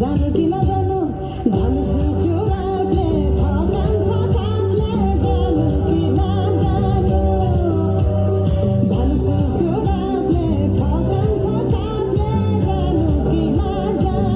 जानु कि नजानु भन्छु रातले फकान्छ काठले जानु कि नजानु भन्छु रातले फकान्छ काठले जानु कि नजानु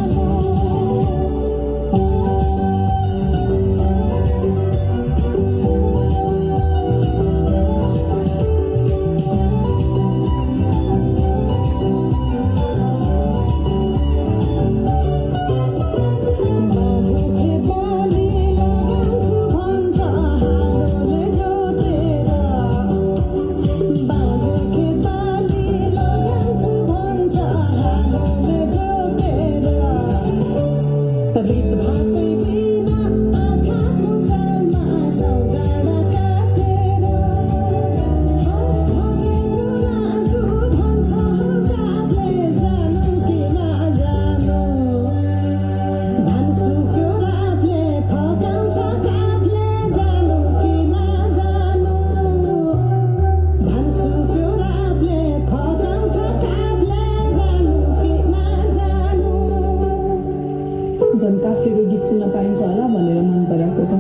झन् काफ्लेको गीत सुन्न पाइन्छ होला भनेर मन पराएको त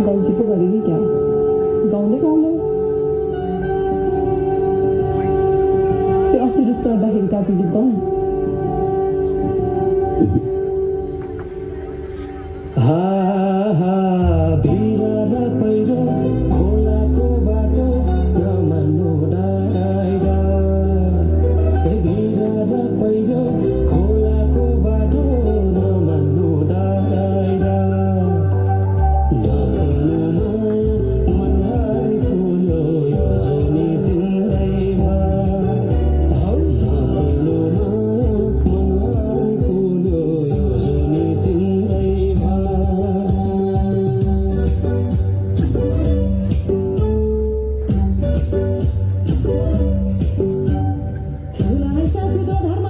गल्ती पो गरेँ कि क्या गाउँदै गाउँदै त्यो अस्ति रुख चढ्दाखेरि गाएको गीत गाउँ पहिरो